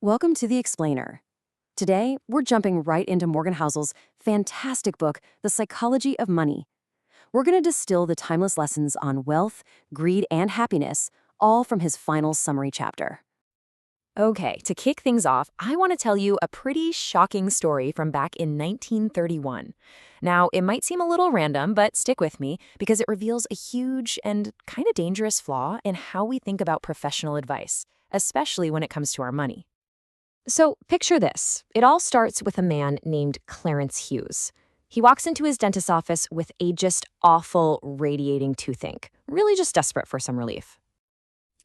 Welcome to The Explainer. Today, we're jumping right into Morgan Housel's fantastic book, The Psychology of Money. We're going to distill the timeless lessons on wealth, greed, and happiness, all from his final summary chapter. Okay, to kick things off, I want to tell you a pretty shocking story from back in 1931. Now, it might seem a little random, but stick with me because it reveals a huge and kind of dangerous flaw in how we think about professional advice, especially when it comes to our money. So, picture this. It all starts with a man named Clarence Hughes. He walks into his dentist's office with a just awful, radiating toothache, really just desperate for some relief.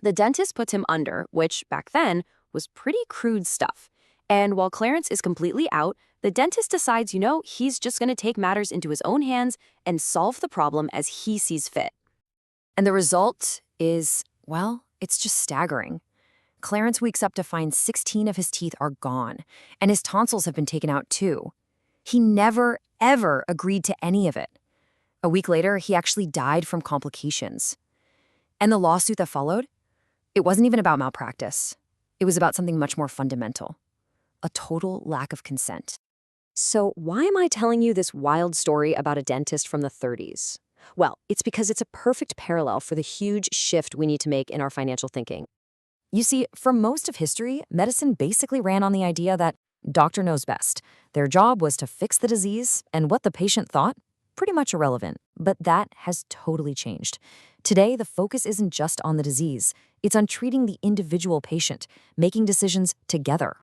The dentist puts him under, which, back then, was pretty crude stuff. And while Clarence is completely out, the dentist decides, he's just going to take matters into his own hands and solve the problem as he sees fit. And the result is, well, it's just staggering. Clarence wakes up to find 16 of his teeth are gone, and his tonsils have been taken out too. He never, ever agreed to any of it. A week later, he actually died from complications. And the lawsuit that followed? It wasn't even about malpractice. It was about something much more fundamental. A total lack of consent. So why am I telling you this wild story about a dentist from the 30s? Well, it's because it's a perfect parallel for the huge shift we need to make in our financial thinking. You see, for most of history, medicine basically ran on the idea that doctor knows best. Their job was to fix the disease, and what the patient thought, pretty much irrelevant. But that has totally changed. Today, the focus isn't just on the disease. It's on treating the individual patient, making decisions together.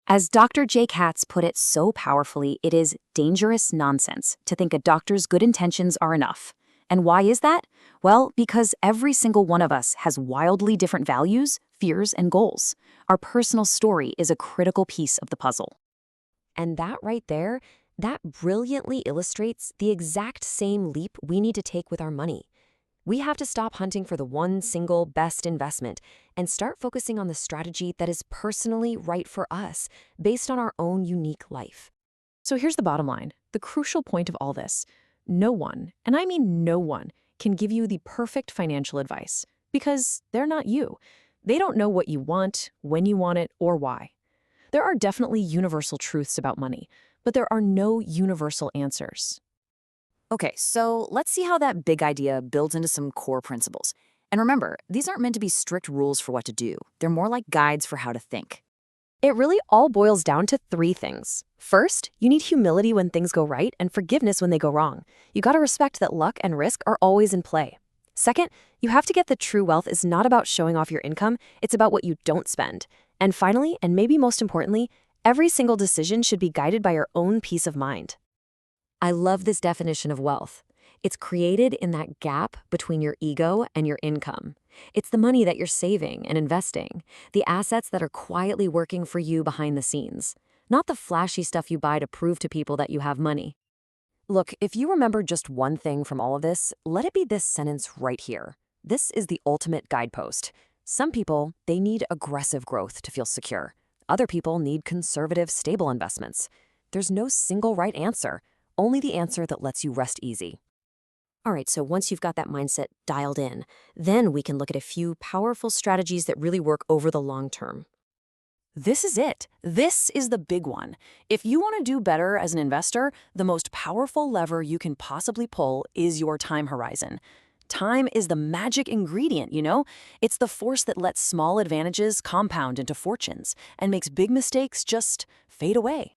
As Dr. J. Katz put it so powerfully, it is dangerous nonsense to think a doctor's good intentions are enough. And why is that? Well, because every single one of us has wildly different values, fears, and goals. Our personal story is a critical piece of the puzzle. And that right there, that brilliantly illustrates the exact same leap we need to take with our money. We have to stop hunting for the one single best investment and start focusing on the strategy that is personally right for us, based on our own unique life. So here's the bottom line, the crucial point of all this. No one, and I mean no one, can give you the perfect financial advice because they're not you. They don't know what you want, when you want it, or why. There are definitely universal truths about money, but there are no universal answers. Okay, so let's see how that big idea builds into some core principles. And remember, these aren't meant to be strict rules for what to do. They're more like guides for how to think. It really all boils down to three things. First, you need humility when things go right and forgiveness when they go wrong. You gotta respect that luck and risk are always in play. Second, you have to get that true wealth is not about showing off your income, it's about what you don't spend. And finally, and maybe most importantly, every single decision should be guided by your own peace of mind. I love this definition of wealth. It's created in that gap between your ego and your income. It's the money that you're saving and investing, the assets that are quietly working for you behind the scenes, not the flashy stuff you buy to prove to people that you have money. Look, if you remember just one thing from all of this, let it be this sentence right here. This is the ultimate guidepost. Some people, they need aggressive growth to feel secure. Other people need conservative, stable investments. There's no single right answer, only the answer that lets you rest easy. All right, so once you've got that mindset dialed in, then we can look at a few powerful strategies that really work over the long term. This is it. This is the big one. If you want to do better as an investor, the most powerful lever you can possibly pull is your time horizon. Time is the magic ingredient, It's the force that lets small advantages compound into fortunes and makes big mistakes just fade away.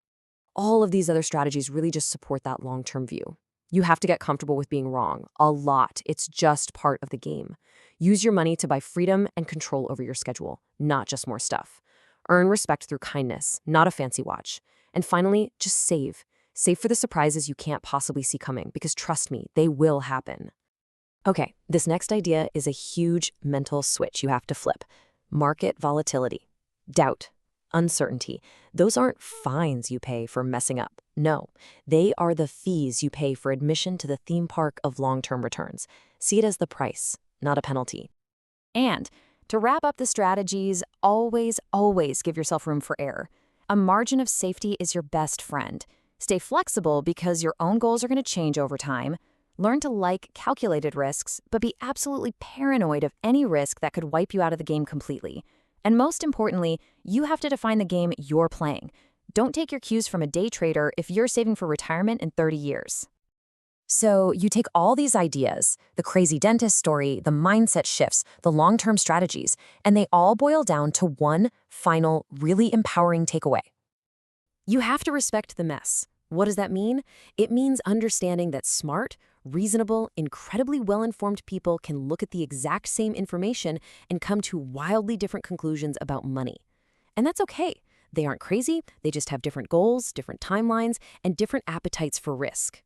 All of these other strategies really just support that long-term view. You have to get comfortable with being wrong. A lot. It's just part of the game. Use your money to buy freedom and control over your schedule, not just more stuff. Earn respect through kindness, not a fancy watch. And finally, just save. Save for the surprises you can't possibly see coming, because trust me, they will happen. Okay, this next idea is a huge mental switch you have to flip. Market volatility, doubt, uncertainty. Those aren't fines you pay for messing up. No, they are the fees you pay for admission to the theme park of long-term returns. See it as the price, not a penalty. And to wrap up the strategies, always give yourself room for error. A margin of safety is your best friend. Stay flexible because your own goals are going to change over time. Learn to like calculated risks, but be absolutely paranoid of any risk that could wipe you out of the game completely. And most importantly, you have to define the game you're playing. Don't take your cues from a day trader if you're saving for retirement in 30 years. So you take all these ideas, the crazy dentist story, the mindset shifts, the long-term strategies, and they all boil down to one final, really empowering takeaway. You have to respect the mess. What does that mean? It means understanding that smart, reasonable, incredibly well-informed people can look at the exact same information and come to wildly different conclusions about money. And that's okay. They aren't crazy, they just have different goals, different timelines, and different appetites for risk.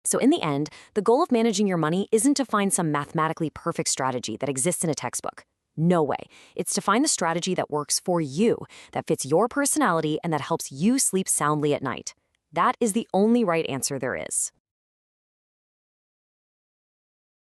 So in the end, the goal of managing your money isn't to find some mathematically perfect strategy that exists in a textbook. No way. It's to find the strategy that works for you, that fits your personality, and that helps you sleep soundly at night. That is the only right answer there is.